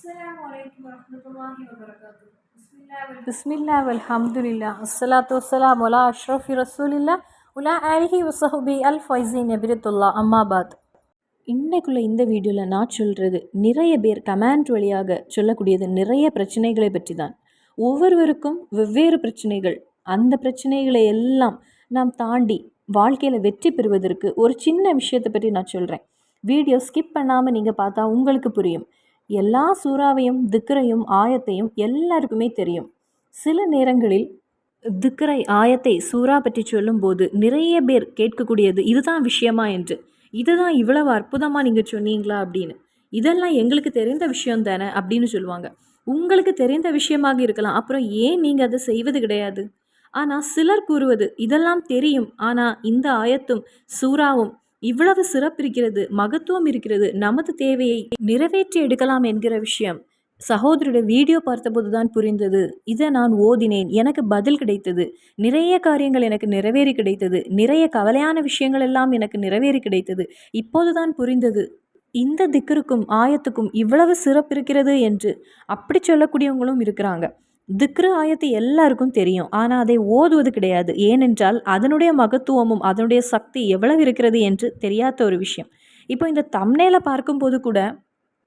Assalamualaikum warahmatullahi wabarakatuh. பிஸ்மில்லா அல்ஹம்துலில்லா அஸ்ஸலாத்து வஸ்ஸலாம் அலா அஷ்ரஃபி ரசூலில்லா உலா ஆலிஹி வஸஹ்பி அல் ஃபைஸின் நபிரத்துல்லா அம்மாபாத். இன்னைக்குள்ள இந்த வீடியோவில் நான் சொல்கிறது நிறைய பேர் கமெண்ட் வழியாக சொல்லக்கூடியது நிறைய பிரச்சனைகளை பற்றி தான். ஒவ்வொருவருக்கும் வெவ்வேறு பிரச்சனைகள். அந்த பிரச்சனைகளை எல்லாம் நாம் தாண்டி வாழ்க்கையில் வெற்றி பெறுவதற்கு ஒரு சின்ன விஷயத்தை பற்றி நான் சொல்கிறேன். வீடியோ ஸ்கிப் பண்ணாமல் நீங்கள் பார்த்தா உங்களுக்கு புரியும். எல்லா சூறாவையும் திக்ரையும் ஆயத்தையும் எல்லாருக்குமே தெரியும். சில நேரங்களில் திக்ரை ஆயத்தை சூறா பற்றி சொல்லும்போது நிறைய பேர் கேட்கக்கூடியது இதுதான் விஷயமா என்று, இதுதான் இவ்வளவு அற்புதமாக நீங்கள் சொன்னீங்களா அப்படின்னு. இதெல்லாம் எங்களுக்கு தெரிந்த விஷயம் தானே அப்படின்னு சொல்லுவாங்க. உங்களுக்கு தெரிந்த விஷயமாக இருக்கலாம், அப்புறம் ஏன் நீங்கள் அதை செய்வது கிடையாது? ஆனால் சிலர் கூறுவது இதெல்லாம் தெரியும், ஆனால் இந்த ஆயத்தும் சூறாவும் இவ்வளவு சிறப்பு இருக்கிறது, மகத்துவம் இருக்கிறது, நமது தேவையை நிறைவேற்றி எடுக்கலாம் என்கிற விஷயம் சகோதரியோட வீடியோ பார்த்தபோது தான் புரிந்தது. இதை நான் ஓதினேன், எனக்கு பதில் கிடைத்தது, நிறைய காரியங்கள் எனக்கு நிறைவேறி கிடைத்தது, நிறைய கவலையான விஷயங்கள் எல்லாம் எனக்கு நிறைவேறி கிடைத்தது. இப்போதுதான் புரிந்தது இந்த திக்ருக்கும் ஆயத்துக்கும் இவ்வளவு சிறப்பு இருக்கிறது என்று. அப்படி சொல்லக்கூடியவங்களும் இருக்கிறாங்க. திக்ரு ஆயத்து எல்லாருக்கும் தெரியும், ஆனால் அதை ஓதுவது கிடையாது. ஏனென்றால் அதனுடைய மகத்துவமும் அதனுடைய சக்தி எவ்வளவு இருக்கிறது என்று தெரியாத ஒரு விஷயம். இப்போ இந்த தம்ப்நெயிலை பார்க்கும்போது கூட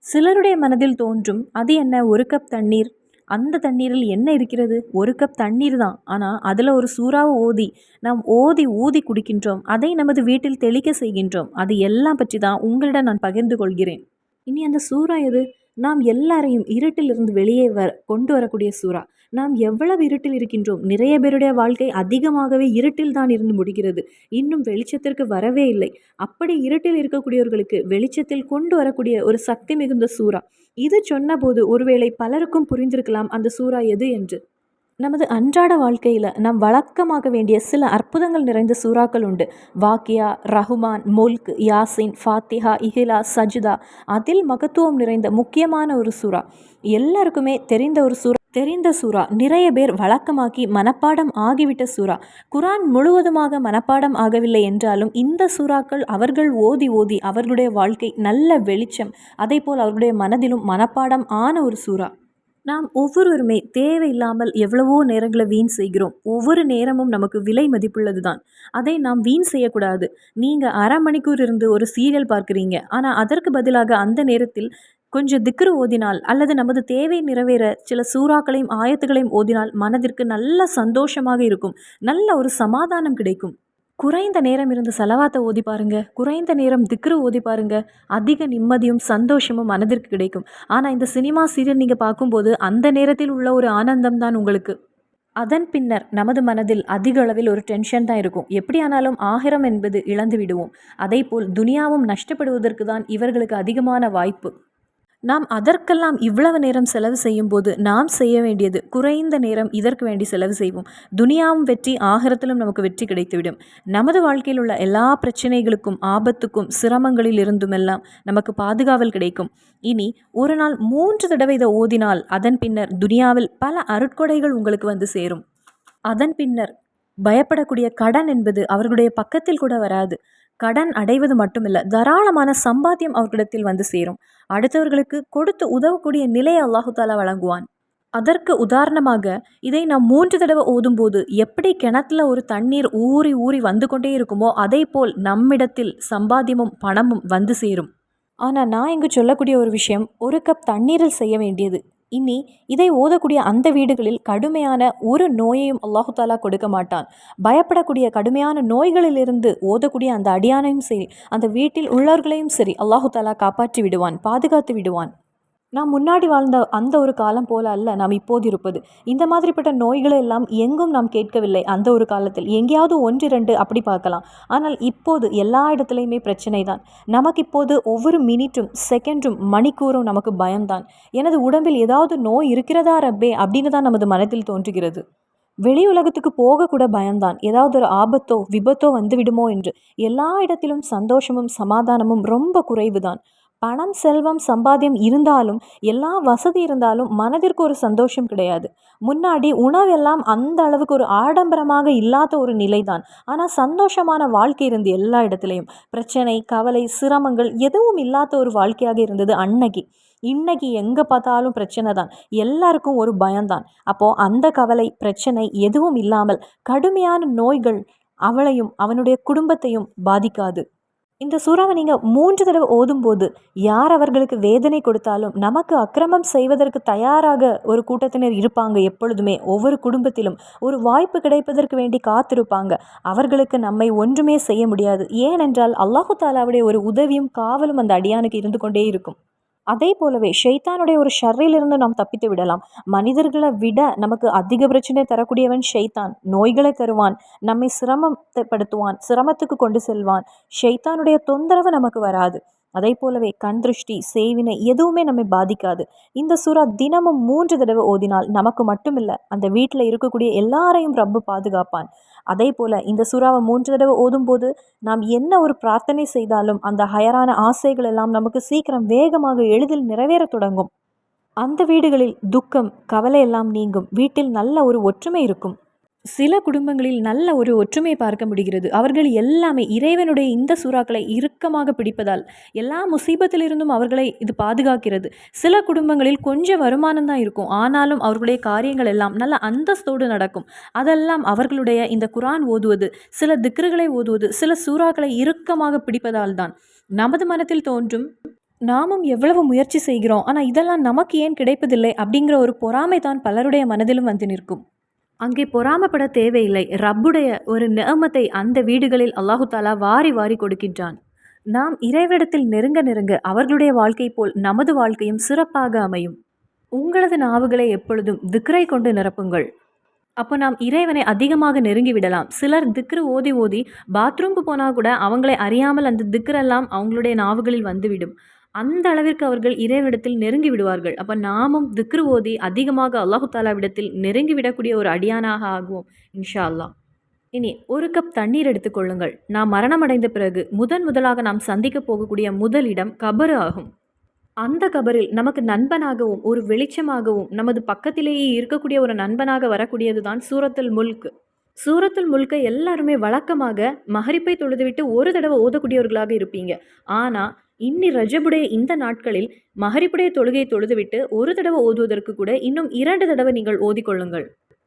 சிலருடைய மனதில் தோன்றும், அது என்ன, ஒரு கப் தண்ணீர், அந்த தண்ணீரில் என்ன இருக்கிறது? ஒரு கப் தண்ணீர் தான், ஆனால் அதில் ஒரு சூறாவை ஓதி நாம் ஓதி ஊதி குடிக்கின்றோம், அதை நமது வீட்டில் தெளிக்க செய்கின்றோம். அது எல்லாம் பற்றி தான் உங்களிடம் நான் பகிர்ந்து கொள்கிறேன். இனி அந்த சூறா எது? நாம் எல்லாரையும் இருட்டிலிருந்து வெளியே கொண்டு வரக்கூடிய சூறா. நாம் எவ்வளவு இருட்டில் இருக்கின்றோம்? நிறைய பேருடைய வாழ்க்கை அதிகமாகவே இருட்டில் தான் இருந்து முடிகிறது, இன்னும் வெளிச்சத்திற்கு வரவே இல்லை. அப்படி இருட்டில் இருக்கக்கூடியவர்களுக்கு வெளிச்சத்தில் கொண்டு வரக்கூடிய ஒரு சக்தி மிகுந்த சூறா இது. சொன்னபோது ஒருவேளை பலருக்கும் புரிந்திருக்கலாம் அந்த சூறா எது என்று. நமது அன்றாட வாழ்க்கையில் நாம் வழக்கமாக வேண்டிய சில அற்புதங்கள் நிறைந்த சூறாக்கள் உண்டு. வாக்கியா, ரஹ்மான், முல்க், யாசின், ஃபாத்திஹா, இஹ்லா, சஜ்தா. அதில் மகத்துவம் நிறைந்த முக்கியமான ஒரு சூறா, எல்லாருக்குமே தெரிந்த சூறா, நிறைய பேர் வழக்கமாக்கி மனப்பாடம் ஆகிவிட்ட சூறா. குரான் முழுவதுமாக மனப்பாடம் ஆகவில்லை என்றாலும் இந்த சூறாக்கள் அவர்கள் ஓதி ஓதி அவர்களுடைய வாழ்க்கை நல்ல வெளிச்சம், அதே போல் அவர்களுடைய மனதிலும் மனப்பாடம் ஆன ஒரு சூறா. நாம் ஒவ்வொருவருமே தேவையில்லாமல் எவ்வளவோ நேரங்களை வீண் செய்கிறோம். ஒவ்வொரு நேரமும் நமக்கு விலை மதிப்புள்ளது தான், அதை நாம் வீண் செய்யக்கூடாது. நீங்கள் அரை மணிக்கூர் இருந்து ஒரு சீரியல் பார்க்குறீங்க, ஆனால் அதற்கு பதிலாக அந்த நேரத்தில் கொஞ்சம் திக்ரு ஓதினால் அல்லது நமது தேவை நிறைவேற சில சூறாக்களையும் ஆயத்துகளையும் ஓதினால் மனதிற்கு நல்ல சந்தோஷமாக இருக்கும், நல்ல ஒரு சமாதானம் கிடைக்கும். குறைந்த நேரம் இருந்து செலவாத்தை ஓதி பாருங்க, குறைந்த நேரம் திக்ரு ஓதி பாருங்க, அதிக நிம்மதியும் சந்தோஷமும் மனதிற்கு கிடைக்கும். ஆனால் இந்த சினிமா சீரியல் நீங்கள் பார்க்கும்போது அந்த நேரத்தில் உள்ள ஒரு ஆனந்தம் தான் உங்களுக்கு. அதன் பின்னர் நமது மனதில் அதிக அளவில் ஒரு டென்ஷன் தான் இருக்கும். எப்படியானாலும் ஆகிரம் என்பது இழந்து விடுவோம். அதே போல் துனியாவும் நஷ்டப்படுவதற்கு தான் இவர்களுக்கு அதிகமான வாய்ப்பு. நாம் அதற்கெல்லாம் இவ்வளவு நேரம் செலவு செய்யும் போது நாம் செய்ய வேண்டியது குறைந்த நேரம் இதற்கு வேண்டி செலவு செய்வோம். துனியாவும் வெற்றி, ஆகிரத்திலும் நமக்கு வெற்றி கிடைத்துவிடும். நமது வாழ்க்கையில் உள்ள எல்லா பிரச்சனைகளுக்கும் ஆபத்துக்கும் சிரமங்களில் இருந்துமெல்லாம் நமக்கு பாதுகாவல் கிடைக்கும். இனி ஒரு நாள் 3 தடவை இதை ஓதினால் அதன் பின்னர் துனியாவில் பல அருட்கொடைகள் உங்களுக்கு வந்து சேரும். அதன் பின்னர் பயப்படக்கூடிய கடன் என்பது அவர்களுடைய பக்கத்தில் கூட வராது. கடன் அடைவது மட்டுமில்லை, தாராளமான சம்பாத்தியம் அவர்களிடத்தில் வந்து சேரும். அடுத்தவர்களுக்கு கொடுத்து உதவக்கூடிய நிலையை அல்லாஹு தாலா வழங்குவான். அதற்கு உதாரணமாக இதை நாம் 3 தடவை ஓதும்போது எப்படி கிணத்துல ஒரு தண்ணீர் ஊறி ஊறி வந்து கொண்டே இருக்குமோ அதே போல் நம்மிடத்தில் சம்பாத்தியமும் பணமும் வந்து சேரும். ஆனால் நான் இங்கு சொல்லக்கூடிய ஒரு விஷயம், ஒரு கப் தண்ணீரில் செய்ய வேண்டியது. இனி இதை ஓதக்கூடிய அந்த வீடுகளில் கடுமையான ஒரு நோயையும் அல்லாஹு தாலா கொடுக்க மாட்டான். பயப்படக்கூடிய கடுமையான நோய்களிலிருந்து ஓதக்கூடிய அந்த அடியானையும் சரி, அந்த வீட்டில் உள்ளவர்களையும் சரி, அல்லாஹு தாலா காப்பாற்றி விடுவான், பாதுகாத்து விடுவான். நாம் முன்னாடி வாழ்ந்த அந்த ஒரு காலம் போல அல்ல நாம் இப்போது இருப்பது. இந்த மாதிரிப்பட்ட நோய்களை எல்லாம் எங்கும் நாம் கேட்கவில்லை. அந்த ஒரு காலத்தில் எங்கேயாவது 1-2 அப்படி பார்க்கலாம். ஆனால் இப்போது எல்லா இடத்துலையுமே பிரச்சனை தான். நமக்கு இப்போது ஒவ்வொரு மினிட்டும் செகண்டும் மணிக்கூறும் நமக்கு பயம்தான். எனது உடம்பில் ஏதாவது நோய் இருக்கிறதா ரப்பே அப்படின்னு தான் நமது மனத்தில் தோன்றுகிறது. வெளி உலகத்துக்கு போகக்கூட பயம்தான், ஏதாவது ஒரு ஆபத்தோ விபத்தோ வந்து விடுமோ என்று. எல்லா இடத்திலும் சந்தோஷமும் சமாதானமும் ரொம்ப குறைவுதான். பணம், செல்வம், சம்பாத்தியம் இருந்தாலும், எல்லா வசதி இருந்தாலும் மனதிற்கு ஒரு சந்தோஷம் கிடையாது. முன்னாடி உணவெல்லாம் அந்த அளவுக்கு ஒரு ஆடம்பரமாக இல்லாத ஒரு நிலைதான், ஆனால் சந்தோஷமான வாழ்க்கை இருந்து எல்லா இடத்துலையும். பிரச்சனை, கவலை, சிரமங்கள் எதுவும் இல்லாத ஒரு வாழ்க்கையாக இருந்தது அன்னைக்கு. இன்னைக்கு எங்கே பார்த்தாலும் பிரச்சனை தான், எல்லாருக்கும் ஒரு பயம்தான். அப்போது அந்த கவலை பிரச்சனை எதுவும் இல்லாமல் கடுமையான நோய்கள் அவளையும் அவனுடைய குடும்பத்தையும் பாதிக்காது. இந்த சூறாவை நீங்கள் 3 தடவை ஓதும்போது யார் அவர்களுக்கு வேதனை கொடுத்தாலும் நமக்கு அக்கிரமம் செய்வதற்கு தயாராக ஒரு கூட்டத்தினர் இருப்பாங்க. எப்பொழுதுமே ஒவ்வொரு குடும்பத்திலும் ஒரு வாய்ப்பு கிடைப்பதற்கு வேண்டி காத்திருப்பாங்க. அவர்களுக்கு நம்மை ஒன்றுமே செய்ய முடியாது. ஏனென்றால் அல்லாஹு தாலாவுடைய ஒரு உதவியும் காவலும் அந்த அடியானுக்கு இருந்து கொண்டே இருக்கும். அதே போலவே ஷைத்தானுடைய ஒரு ஷர்ரிலிருந்து நாம் தப்பித்து விடலாம். மனிதர்களை விட நமக்கு அதிக பிரச்சனை தரக்கூடியவன் ஷைத்தான். நோய்களை தருவான், நம்மை சிரமப்படுத்துவான், சிரமத்துக்கு கொண்டு செல்வான். ஷைத்தானுடைய தொந்தரவு நமக்கு வராது. அதே போலவே கண் திருஷ்டி, செய்வினை எதுவுமே நம்மை பாதிக்காது. இந்த சூறா தினமும் 3 தடவை ஓதினால் நமக்கு மட்டுமில்லை, அந்த வீட்டில் இருக்கக்கூடிய எல்லாரையும் ரப்பு பாதுகாப்பான். அதே போல் இந்த சூறாவை 3 தடவை ஓதும்போது நாம் என்ன ஒரு பிரார்த்தனை செய்தாலும் அந்த ஹயரான ஆசைகள் எல்லாம் நமக்கு சீக்கிரம் வேகமாக எளிதில் நிறைவேற தொடங்கும். அந்த வீடுகளில் துக்கம், கவலை எல்லாம் நீங்கும். வீட்டில் நல்ல ஒரு ஒற்றுமை இருக்கும். சில குடும்பங்களில் நல்ல ஒரு ஒற்றுமையை பார்க்க முடிகிறது. அவர்கள் எல்லாமே இறைவனுடைய இந்த சூறாக்களை இறுக்கமாக பிடிப்பதால் எல்லா முசீபத்திலிருந்தும் அவர்களை இது பாதுகாக்கிறது. சில குடும்பங்களில் கொஞ்சம் வருமானம் தான் இருக்கும், ஆனாலும் அவர்களுடைய காரியங்கள் எல்லாம் நல்ல அந்தஸ்தோடு நடக்கும். அதெல்லாம் அவர்களுடைய இந்த குரான் ஓதுவது, சில திக்ருகளை ஓதுவது, சில சூறாக்களை இறுக்கமாக பிடிப்பதால் தான். நமது மனத்தில் தோன்றும், நாமும் எவ்வளவு முயற்சி செய்கிறோம், ஆனால் இதெல்லாம் நமக்கு ஏன் கிடைப்பதில்லை அப்படிங்கிற ஒரு பொறாமை தான் பலருடைய மனதிலும் வந்து நிற்கும். அங்கே பொறாமப்பட தேவையில்லை. ரப்புடைய ஒரு நிஅமத்தை அந்த வீடுகளில் அல்லாஹு தாலா வாரி வாரி கொடுக்கின்றான். நாம் இறைவிடத்தில் நெருங்க நெருங்க அவர்களுடைய வாழ்க்கை போல் நமது வாழ்க்கையும் சிறப்பாக அமையும். உங்களது நாவுகளை எப்பொழுதும் திக்ரை கொண்டு நிரப்புங்கள். அப்போ நாம் இறைவனை அதிகமாக நெருங்கி விடலாம். சிலர் திக்ரு ஓதி ஓதி பாத்ரூமுக்கு போனால் கூட அவங்களை அறியாமல் அந்த திக்ரெல்லாம் அவங்களுடைய நாவுகளில் வந்துவிடும். அந்த அளவிற்கு அவர்கள் இறைவனிடத்தில் நெருங்கி விடுவார்கள். அப்போ நாமும் திக்ரு ஓதி அதிகமாக அல்லாஹு தாலாவிடத்தில் நெருங்கி விடக்கூடிய ஒரு அடியானாக ஆகுவோம் இன்ஷா அல்லாஹ். இனி ஒரு கப் தண்ணீர் எடுத்துக்கொள்ளுங்கள். நாம் மரணமடைந்த பிறகு முதலாக நாம் சந்திக்க போகக்கூடிய முதல் இடம் கபரு ஆகும். அந்த கபரில் நமக்கு நண்பனாகவும் ஒரு வெளிச்சமாகவும் நமது பக்கத்திலேயே இருக்கக்கூடிய ஒரு நண்பனாக வரக்கூடியது தான் சூரத்துல் முல்க். சூரத்துல் முல்கை எல்லாருமே வழக்கமாக மஹரிப்பை தொழுதுவிட்டு ஒரு தடவை ஓதக்கூடியவர்களாக இருப்பீங்க. ஆனால் இன்னி ரஜபுடைய இந்த நாட்களில் மஹரிப்புடைய தொழுகையை தொழுதுவிட்டு ஒரு தடவை ஓதுவதற்கு கூட இன்னும் 2 தடவை நீங்கள் ஓதிக்கொள்ளுங்கள்.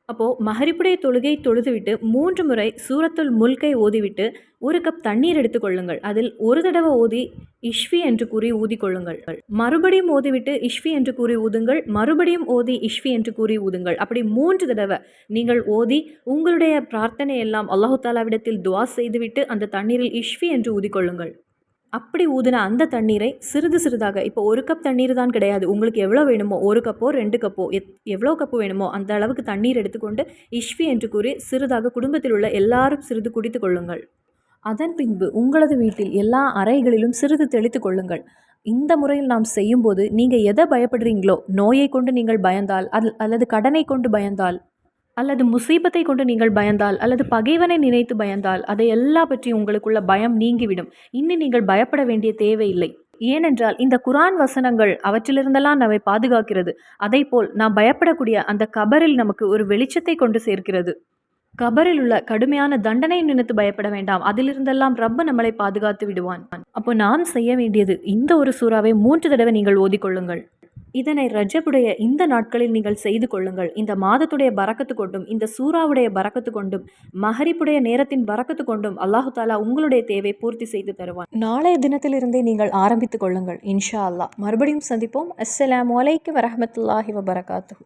அப்போது மஹரிப்புடைய தொழுகை தொழுதுவிட்டு 3 முறை சூரத்துல் முல்கை ஓதிவிட்டு ஒரு கப் தண்ணீர் எடுத்துக்கொள்ளுங்கள். அதில் ஒரு தடவை ஓதி இஷ்வி என்று கூறி ஊதிக்கொள்ளுங்கள். மறுபடியும் ஓதிவிட்டு இஷ்வி என்று கூறி ஊதுங்கள். மறுபடியும் ஓதி இஷ்வி என்று கூறி ஊதுங்கள். அப்படி 3 தடவை நீங்கள் ஓதி உங்களுடைய பிரார்த்தனை எல்லாம் அல்லாஹு தாலாவிடத்தில் துவா செய்துவிட்டு அந்த தண்ணீரில் இஷ்வி என்று ஊதிக்கொள்ளுங்கள். அப்படி ஊதின அந்த தண்ணீரை சிறிது சிறிதாக, இப்போ ஒரு கப் தண்ணீர் தான் கிடையாது, உங்களுக்கு எவ்வளோ வேணுமோ, 1 கப்போ 2 கப்போ எவ்வளோ கப்பு வேணுமோ அந்த அளவுக்கு தண்ணீர் எடுத்துக்கொண்டு இஷ்வி என்று கூறி சிறிதாக குடும்பத்தில் உள்ள எல்லாரும் சிறிது குடித்து கொள்ளுங்கள். அதன் பின்பு உங்களது வீட்டில் எல்லா அறைகளிலும் சிறிது தெளித்து கொள்ளுங்கள். இந்த முறையில் நாம் செய்யும்போது நீங்கள் எதை பயப்படுறீங்களோ, நோயை கொண்டு நீங்கள் பயந்தால், அல்லது கடனை கொண்டு பயந்தால், அல்லது முசீபத்தை கொண்டு நீங்கள் பயந்தால், அல்லது பகைவனை நினைத்து பயந்தால், அதை எல்லா பற்றி உங்களுக்குள்ள பயம் நீங்கிவிடும். இனி நீங்கள் பயப்பட வேண்டிய தேவையில்லை. ஏனென்றால் இந்த குரான் வசனங்கள் அவற்றிலிருந்தெல்லாம் நம்மை பாதுகாக்கிறது. அதைப்போல் நாம் பயப்படக்கூடிய அந்த கபரில் நமக்கு ஒரு வெளிச்சத்தை கொண்டு சேர்க்கிறது. கபரில் உள்ள கடுமையான தண்டனை நினைத்து பயப்பட வேண்டாம். அதிலிருந்தெல்லாம் ரப்பு நம்மளை பாதுகாத்து விடுவான். அப்போ நாம் செய்ய வேண்டியது இந்த ஒரு சூறாவை 3 தடவை நீங்கள் ஓதிக்கொள்ளுங்கள். இதனை ரஜபுடைய இந்த நாட்களில் நீங்கள் செய்து கொள்ளுங்கள். இந்த மாதத்துடைய பரக்கத்து கொண்டும், இந்த சூறாவுடைய பரக்கத்து கொண்டும், மஹரிப்புடைய நேரத்தின் பரக்கத்து கொண்டும் அல்லாஹு தாலா உங்களுடைய தேவை பூர்த்தி செய்து தருவான். நாளைய தினத்திலிருந்தே நீங்கள் ஆரம்பித்துக் கொள்ளுங்கள் இன்ஷா அல்லாஹ். மறுபடியும் சந்திப்போம். அஸ்ஸலாமு அலைக்கும் வரஹ்மத்துல்லாஹி வபரகாத்துஹு.